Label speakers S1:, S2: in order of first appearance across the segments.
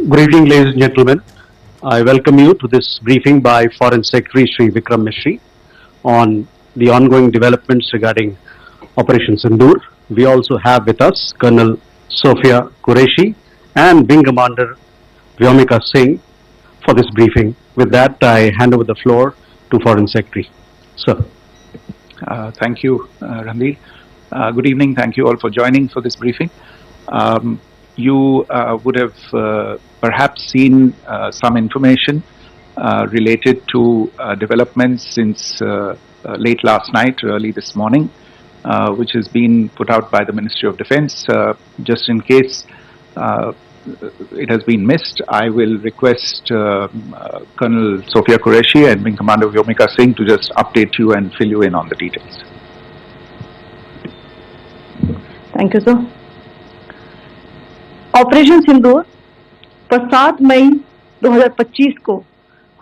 S1: Good evening, ladies and gentlemen. I welcome you to this briefing by Foreign Secretary Sri Vikram Misri on the ongoing developments regarding Operation Sindoor. We also have with us Colonel Sophia Qureshi and Wing Commander Vyomika Singh for this briefing. With that, I hand over the floor to Foreign Secretary. Sir.
S2: Thank you, Ranveer. Good evening. Thank you all for joining for this briefing. You would have perhaps seen some information related to developments since late last night, early this morning, which has been put out by the Ministry of Defence. Just in case it has been missed, I will request Colonel Sophia Qureshi and Wing Commander Vyomika Singh to just update you and fill you in on the details.
S3: Thank you, sir. Operation Sindoor पर 7 मई 2025 को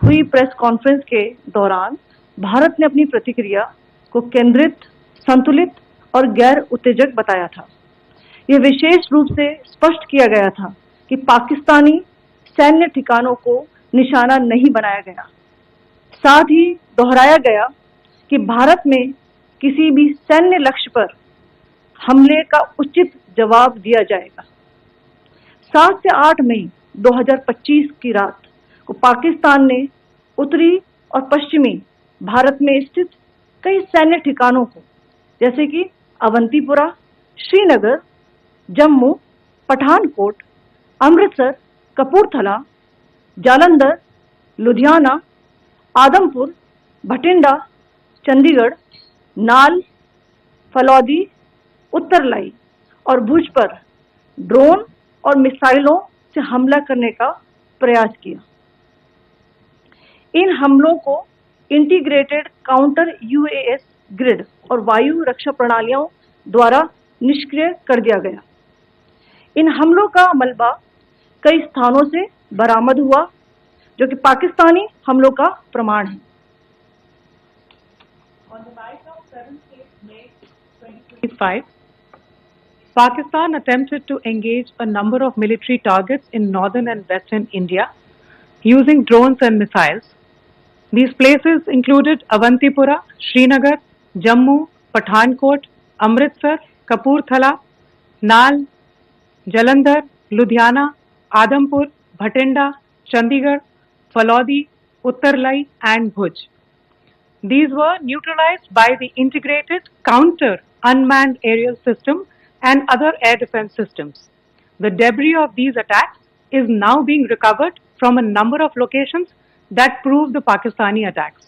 S3: हुई press conference के दौरान भारत ने अपनी प्रतिक्रिया को केंद्रित, संतुलित और गैर उत्तेजक बताया था। यह विशेष रूप से स्पष्ट किया गया था कि पाकिस्तानी सैन्य ठिकानों को निशाना नहीं बनाया गया। साथ ही दोहराया गया कि भारत में किसी भी सैन्य लक्ष्य पर हमले का उचित जवाब दिया जाएगा। 7 से 8 मई 2025 की रात को पाकिस्तान ने उत्तरी और पश्चिमी भारत में स्थित कई सैन्य ठिकानों को, जैसे कि अवंतीपुरा, श्रीनगर, जम्मू, पठानकोट, अमृतसर, कपूरथला, जालंधर, लुधियाना, आदमपुर, भटिंडा, चंडीगढ़, नाल, फलौदी, उत्तरलाई और भुज पर ड्रोन और मिसाइलों से हमला करने का प्रयास किया। इन हमलों को इंटीग्रेटेड काउंटर यूएस ग्रिड और वायु रक्षा प्रणालियों द्वारा निष्क्रिय कर दिया गया। इन हमलों का मलबा कई स्थानों से बरामद हुआ, जो कि पाकिस्तानी हमलों का प्रमाण है। On the night of 7th May 2025, Pakistan attempted to engage a number of military targets in northern and western India using drones and missiles. These places included Avantipura, Srinagar, Jammu, Pathankot, Amritsar, Kapurthala, Nal, Jalandhar, Ludhiana, Adampur, Bhatinda, Chandigarh, Falodi, Uttarlai and Bhuj. These were neutralized by the integrated counter unmanned aerial system and other air defense systems. The debris of these attacks is now being recovered from a number of locations that prove the Pakistani attacks.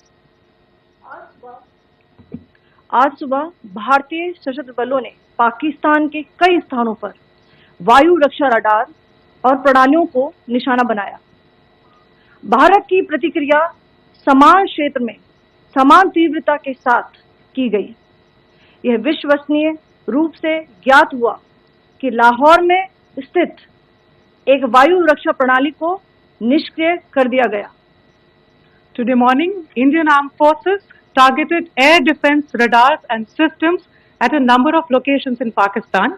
S3: आज सुबह भारतीय सशस्त्र बलों ने पाकिस्तान के कई स्थानों पर वायु रक्षा रडार और प्रणालियों को निशाना बनाया। भारत की प्रतिक्रिया समान क्षेत्र में समान तीव्रता के साथ की गई। यह विश्वसनीय रूप से ज्ञात हुआ कि लाहौर में स्थित एक वायु रक्षा प्रणाली को निष्क्रिय कर दिया गया। Today morning, Indian Armed Forces targeted air defense radars and systems at a number of locations in Pakistan.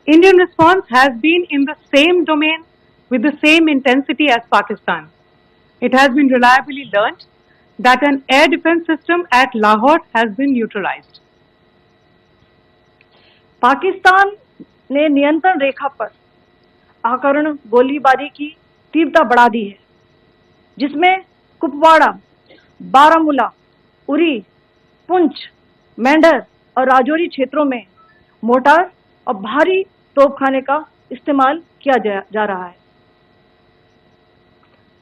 S3: Indian response has been in the same domain with the same intensity as Pakistan. It has been reliably learnt that an air defense system at Lahore has been neutralized. Pakistan ने नियंत्रण रेखा पर आकरण गोलीबारी की तीव्रता बढ़ा दी है, जिसमें कुपवाड़ा, बारामूला, उरी, पुंछ, मेंढर और राजौरी क्षेत्रों में मोर्टार और भारी तोपखाने का इस्तेमाल किया जा रहा है।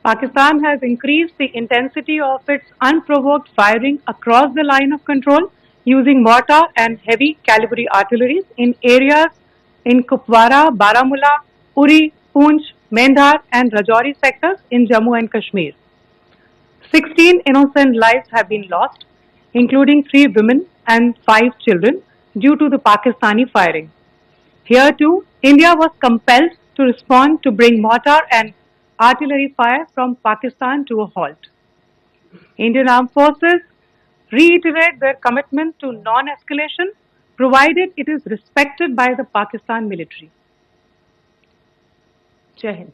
S3: Pakistan has increased the intensity of its unprovoked firing across the line of control using mortar and heavy calibre artilleries in areas in Kupwara, Baramulla, Uri, Poonch, Mendhar and Rajouri sectors in Jammu and Kashmir. 16 innocent lives have been lost, including 3 women and 5 children, due to the Pakistani firing. Here too, India was compelled to respond to bring mortar and artillery fire from Pakistan to a halt. Indian Armed Forces reiterate their commitment to non-escalation, provided it is respected by the Pakistan military. Jai Hind.